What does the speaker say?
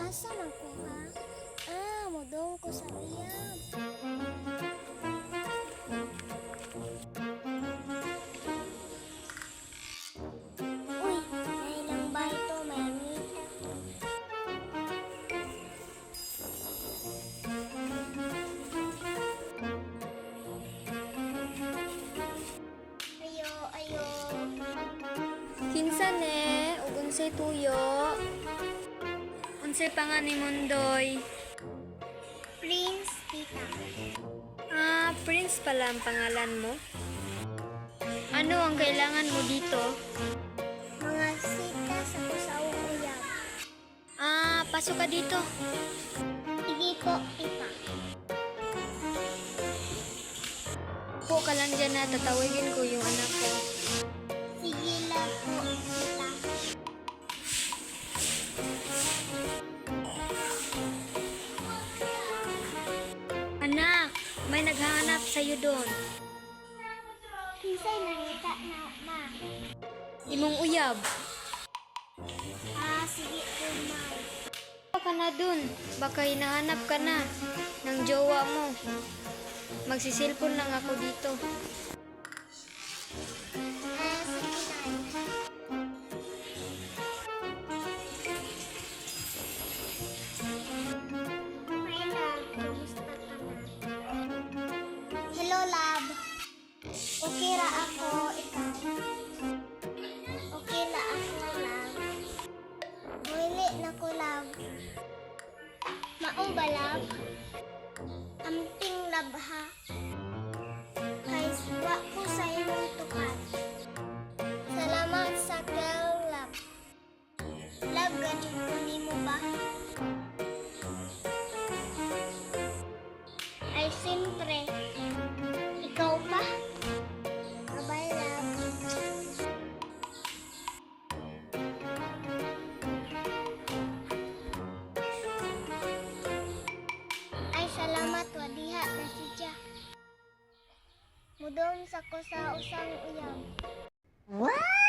Asa man ko ha? Mudong ko sa uyab. Uy, nailang ba ito? May ngita. Ayo, ayo. Kinsa ne, ug unsay tuyo? Unsay pangan ni Mondoy? Prince, tita. Prince pala ang pangalan mo? Ano ang kailangan mo dito? Mga sita sa kusawong uyab. Pasok ka dito. Sige po, tita. Po ka lang dyan na tatawagin ko yung anak ko. Sige lang po, tita. Anak, may naghahanap sa'yo doon. Kinsay nangita na, ma? Imong uyab. Sige po, ma. Baka ka na dun. Baka hinahanap ka na ng jowa mo. Magsisilpon lang ako dito. Sige, nay. Hi, love. Kamusta ka na? Hello, love. Okay ra ako, ikaw. Okay ra ako, love. Wili na ko, love. Mao ba, love? Amping love, ha? Kay wa ko sa imong tukat. Salamat sa girl, love. Love, gadyo ko nimo ba? Ay, siyempre. Ikaw pa? Bye-bye, love. Ay, salamat. Wadiha na siya. Mudon sa ko sa usang uyang. What?